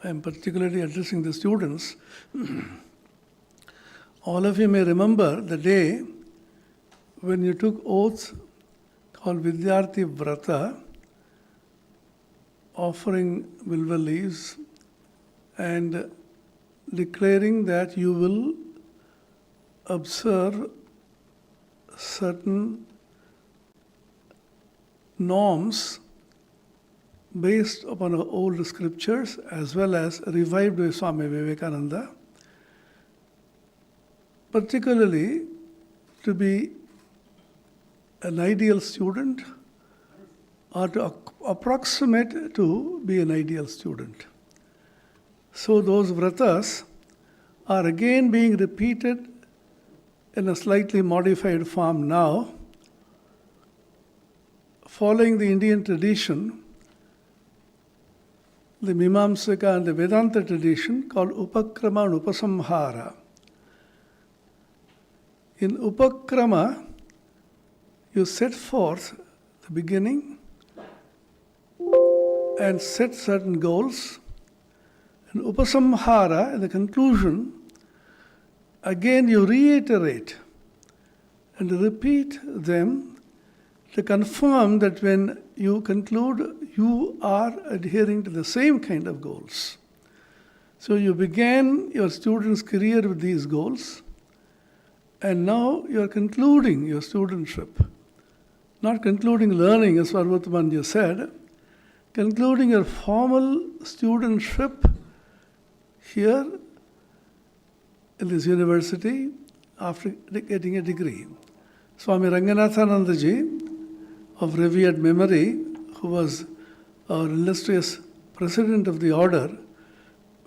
I am particularly addressing the students. All of you may remember the day when you took oath called Vidyarthi Vrata, offering bilva leaves and declaring that you will observe certain norms based upon our old scriptures as well as revived by Swami Vivekananda, particularly to be an ideal student or to approximate to be an ideal student. So those vratas are again being repeated in a slightly modified form now, following the Indian tradition, the Mimamsaka and the Vedanta tradition called Upakrama and Upasamhara. In Upakrama, you set forth the beginning and set certain goals. In Upasamhara, in the conclusion, again you reiterate and repeat them to confirm that when you conclude, you are adhering to the same kind of goals. So you began your student's career with these goals, and now you are concluding your studentship. Not concluding learning, as Parvatmanja said, concluding your formal studentship here in this university after getting a degree. Swami Ranganathanandaji of revered memory, who was our illustrious president of the order,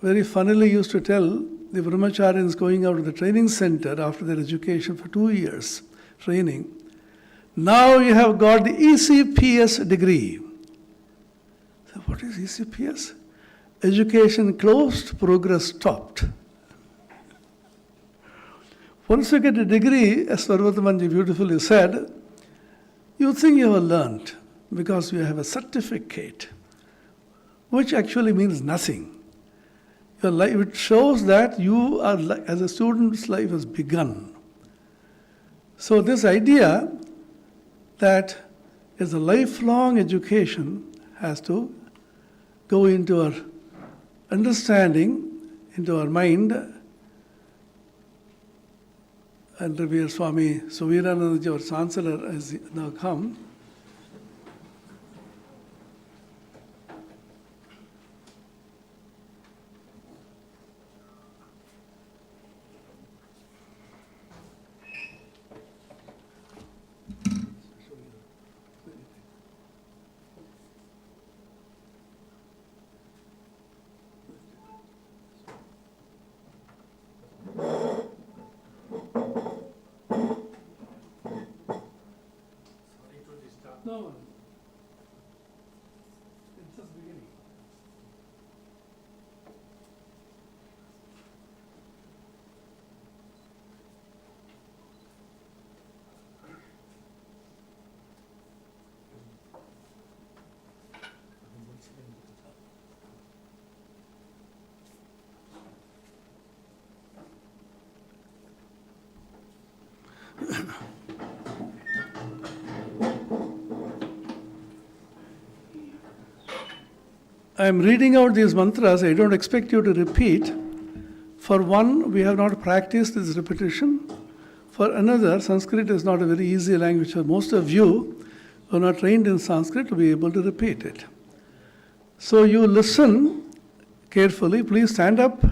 very funnily used to tell the brahmacharyans going out of the training center after their education for 2 years training, now you have got the ECPS degree. So what is ECPS? Education closed, progress stopped. Once you get a degree, as Parvatmanji beautifully said, you think you have learned because you have a certificate, which actually means nothing. Your life, it shows that you are, as a student's life has begun. So this idea that is a lifelong education has to go into our understanding, into our mind. And Revered Swami Suviranandaji, our Chancellor, has now come. No, it's just beginning. I am reading out these mantras. I don't expect you to repeat. For one, we have not practiced this repetition. For another, Sanskrit is not a very easy language for most of you who are not trained in Sanskrit to be able to repeat it. So you listen carefully. Please stand up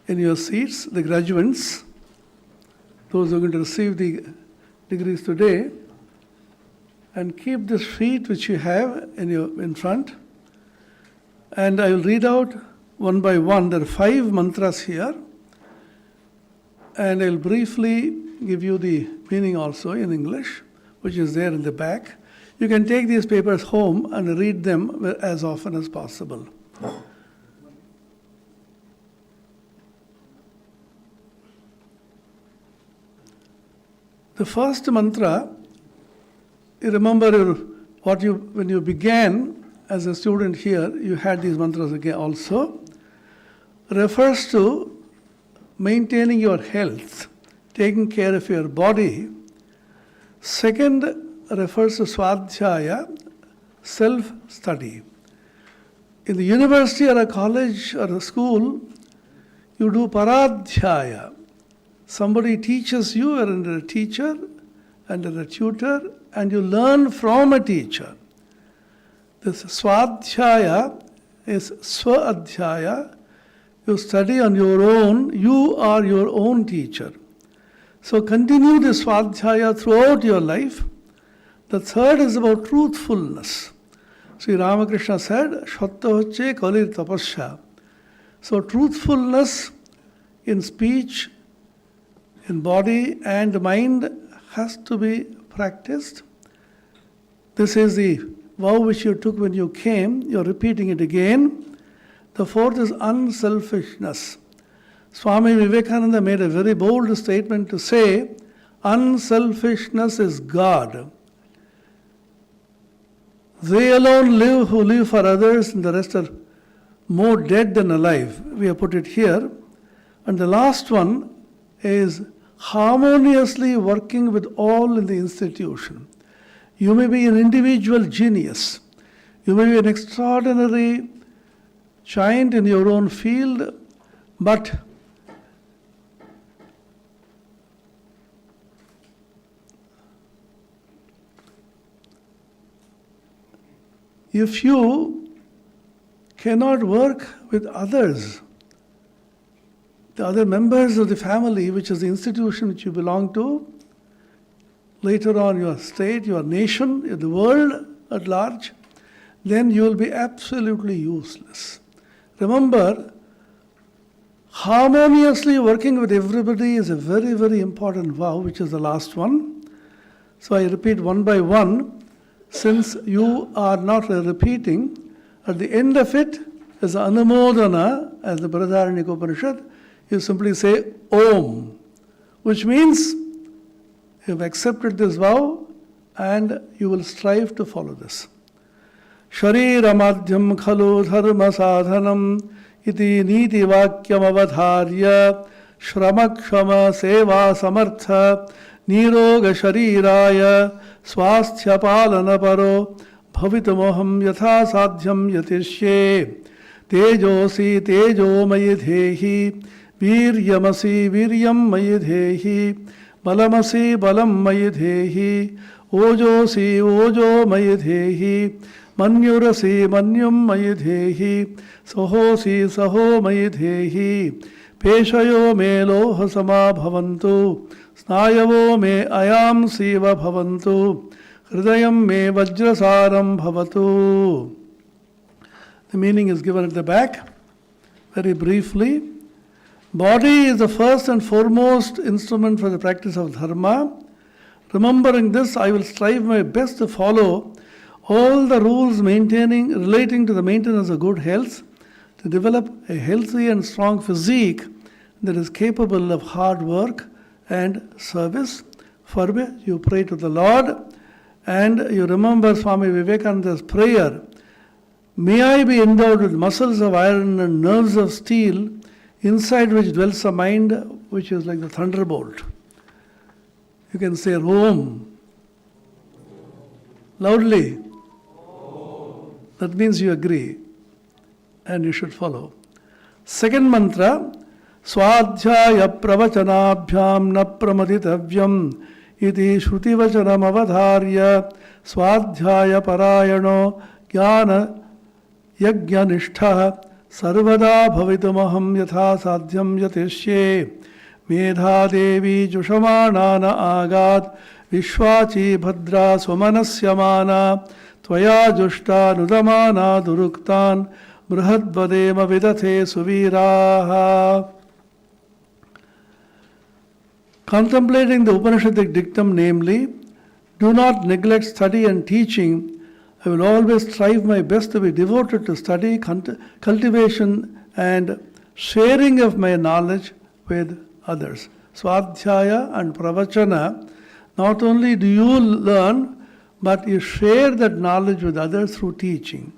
in your seats, the graduates, those who are going to receive the degrees today, and keep this sheet which you have in front. And I will read out one by one. There are 5 mantras here. And I will briefly give you the meaning also in English, which is there in the back. You can take these papers home and read them as often as possible. The first mantra, you remember when you began as a student here, you had these mantras again also. refers to maintaining your health, taking care of your body. Second refers to swadhyaya, self-study. In the university or a college or a school, you do paradhyaya. Somebody teaches you, you're under a teacher, under a tutor, and you learn from a teacher. This swadhyaya is swa-adhyaya. You study on your own, you are your own teacher. So continue this swadhyaya throughout your life. The third is about truthfulness. Sri Ramakrishna said, Shatta hocche kalir tapasya. So truthfulness in speech, in body and mind has to be practiced. This is the vow which you took when you came. You're repeating it again. The fourth is unselfishness. Swami Vivekananda made a very bold statement to say, unselfishness is God. They alone live who live for others, and the rest are more dead than alive. We have put it here. And the last one is harmoniously working with all in the institution. You may be an individual genius. You may be an extraordinary giant in your own field, but if you cannot work with others, the other members of the family, which is the institution which you belong to, later on your state, your nation, the world at large, then you will be absolutely useless. Remember, harmoniously working with everybody is a very, very important vow, which is the last one. So I repeat one by one. Since you are not repeating, at the end of it is Anumodana, as the Brihadaranyaka Upanishad, you simply say Om, which means you have accepted this vow and you will strive to follow this. Shariramadhyam khalu dharma sadhanam iti niti vakyam avadharya shramakshama seva samartha niroga shariraya swasthya palana paro bhavitamoham yatha sadhyam yatishye tejosi tejo mayi Viryamasi viryam mayi dehi, balamasi balam mayi dehi, ojosi ojo mayi dehi, manyurasi manyum mayi dehi, sahosi saho mayi dehi, peshayo me lohasama bhavantu, snayavo me ayam siva bhavantu, hridayam me vajrasaram bhavatu. The meaning is given at the back, very briefly. Body is the first and foremost instrument for the practice of dharma. Remembering this, I will strive my best to follow all the rules relating to the maintenance of good health, to develop a healthy and strong physique that is capable of hard work and service. For which you pray to the Lord, and you remember Swami Vivekananda's prayer, may I be endowed with muscles of iron and nerves of steel, inside which dwells a mind which is like the thunderbolt. You can say Om. Loudly. Om. That means you agree and you should follow. Second mantra, Swadhyaya pravachanabhyam na pramaditavyam iti shrutivachanam avadharya swadhyaya parayano jnana yajna nishtha sarvada bhavitamaham yatha sadhyam yatishye medha devi jushamanana agat vishwachi bhadra swamanasyamana tvaya jushta nudamana duruktan brihadvadema vidathe suviraha. Contemplating the Upanishadic dictum, namely, do not neglect study and teaching. I will always strive my best to be devoted to study, cultivation and sharing of my knowledge with others. Swadhyaya and pravachana, not only do you learn, but you share that knowledge with others through teaching.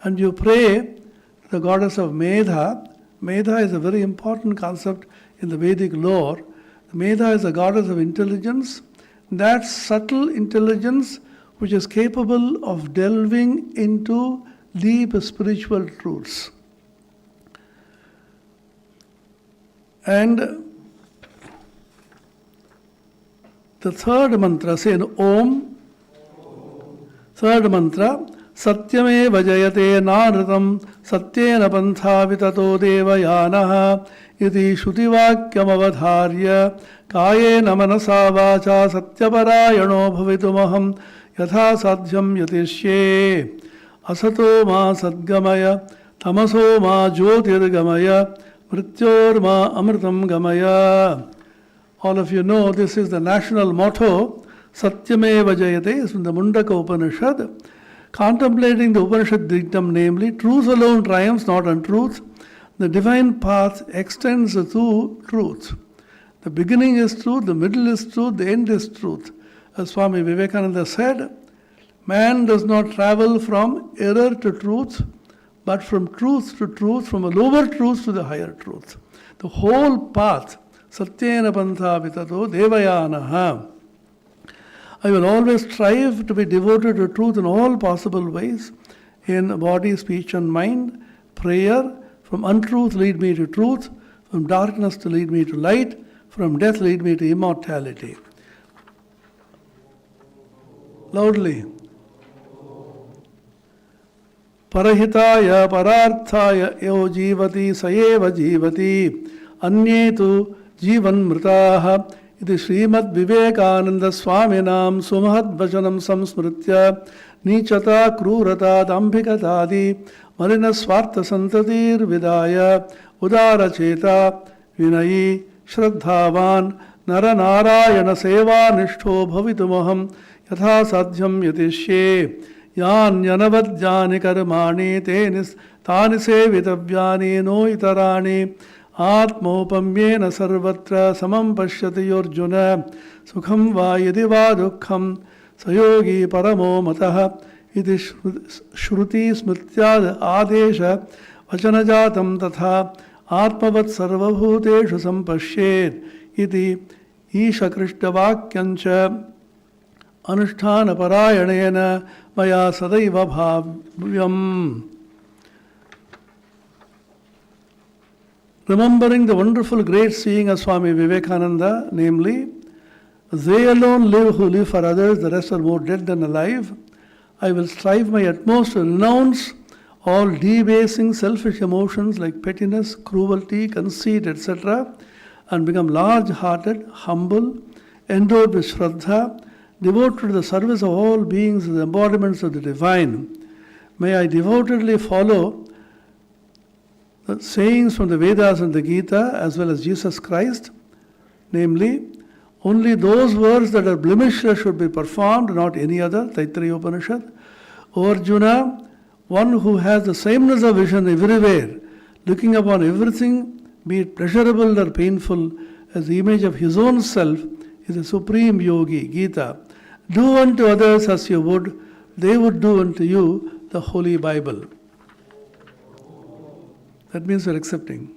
And you pray to the goddess of Medha, Medha is a very important concept in the Vedic lore. Medha is a goddess of intelligence. That subtle intelligence which is capable of delving into deep spiritual truths. And the third mantra, say in Om, third mantra, Satyame vajayate naratam satyena pantha vitato devayanaha iti shutivakyam avadharya kayena manasa vacha satyaparayano bhavitumaham yatha sadhyam yatishye asato ma sadgamaya tamaso ma jyotirgamaya mrityor ma amritam gamaya. All of you know this is the national motto, Satyameva Jayate, is from the Mundaka Upanishad. Contemplating the Upanishad dictum, namely, truth alone triumphs, not untruth. The divine path extends to truth. The beginning is truth, the middle is truth, the end is truth. As Swami Vivekananda said, man does not travel from error to truth, but from truth to truth, from a lower truth to the higher truth. The whole path, Satyena Pantha Vitato Devayanaha. I will always strive to be devoted to truth in all possible ways, in body, speech and mind. Prayer, from untruth lead me to truth, from darkness to lead me to light, from death lead me to immortality. Loudly. Parahitaya pararthaya yo jivati sayeva jivati anye tu jivan mritaha iti Srimad Vivekananda Swaminam Sumahad Vajanam Samsmritya Nichata Krurata Dambhikatadi Marina Swartha Santatir Vidaya Udara Cheta Vinayi Shraddhavan Naranarayana Seva Nishtho Bhavitumaham Yatha Sadhyam Yatishye Yan Yanavadhyani Karmani Tenis Tani Sevitavyani No Itarani Atmopamyena sarvatra samam pashyati yorjuna sukham va yadi va dukkham sayogi paramo mataha iti shruti smrityad adesha vachanajatam tatha atmavat sarvabhuteshu sampashyet iti isha krishna vakyancha anusthana parayanena maya sadaiva bhavyam. Remembering the wonderful great saying of Swami Vivekananda, namely, they alone live who live for others, the rest are more dead than alive, I will strive my utmost to renounce all debasing selfish emotions like pettiness, cruelty, conceit, etc., and become large-hearted, humble, endowed with Shraddha, devoted to the service of all beings as embodiments of the divine. May I devotedly follow the sayings from the Vedas and the Gita as well as Jesus Christ, namely, only those words that are blemishless should be performed, not any other, Taittiriya Upanishad. O Arjuna, one who has the sameness of vision everywhere, looking upon everything, be it pleasurable or painful, as the image of his own self, is a supreme yogi, Gita. Do unto others as you would, they would do unto you, the Holy Bible. That means we are accepting.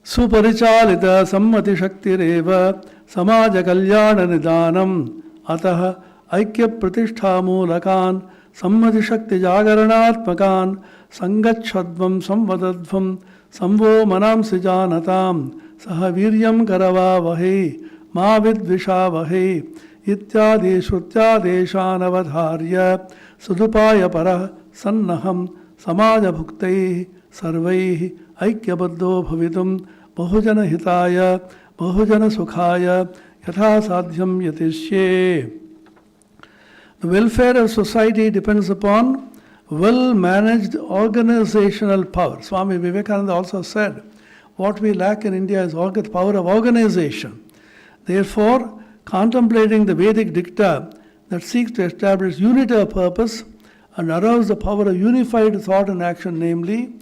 Suparichalita sammati shaktireva samaja kalyana nidanam ataha aikya pratishtha mulakan sammati shakti jagaranatmakan sangachadvam samvadadvam samvo manam sijanatam saha viryam karava vahe ma vidvisha vahe ityadi shrutyadeshan avadharya sudupaya para sannaham samaja bhuktai sarvaihi aikyabaddo bhavitum bahujana hitaya bahujana sukhaya yatha sadhyam yatishye. The welfare of society depends upon well-managed organizational power. Swami Vivekananda also said, what we lack in India is power of organization. Therefore, contemplating the Vedic dicta that seeks to establish unity of purpose and arouse the power of unified thought and action, namely,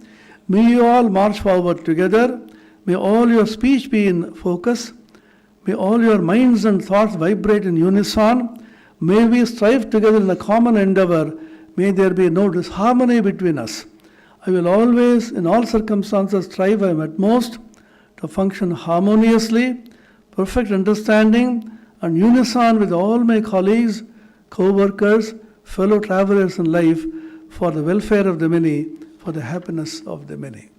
may you all march forward together, may all your speech be in focus, may all your minds and thoughts vibrate in unison, may we strive together in a common endeavor, may there be no disharmony between us. I will always, in all circumstances, strive my utmost to function harmoniously, perfect understanding, and unison with all my colleagues, co-workers, fellow travelers in life, for the welfare of the many, for the happiness of the many.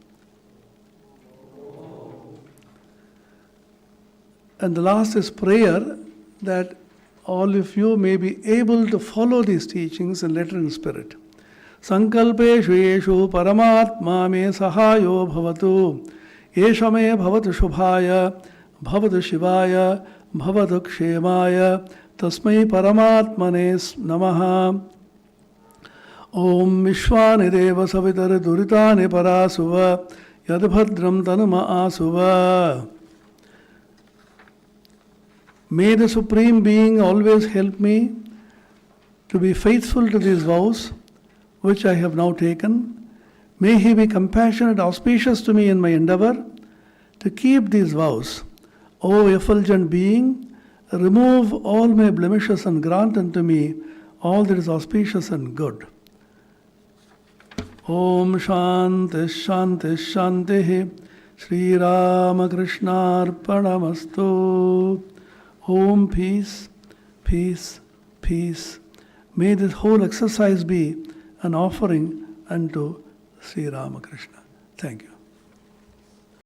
And the last is prayer, that all of you may be able to follow these teachings in letter and spirit. Sankalpeshu yeshu paramatma me sahayo bhavatu, yesha me bhavatu shubhaya, bhavatu shivaya, bhavatu kshemaya, tasmai paramatmane namaha. Om Vishwanideva Savitara Duritane Parasuva, Yadbhadram Tanuma Asuva. May the Supreme Being always help me to be faithful to these vows which I have now taken. May He be compassionate, auspicious to me in my endeavor to keep these vows. O effulgent Being, remove all my blemishes and grant unto me all that is auspicious and good. Om Shanti Shanti Shanti Sri Ramakrishna Arpanamastu. Om peace, peace, peace. May this whole exercise be an offering unto Sri Ramakrishna. Thank you.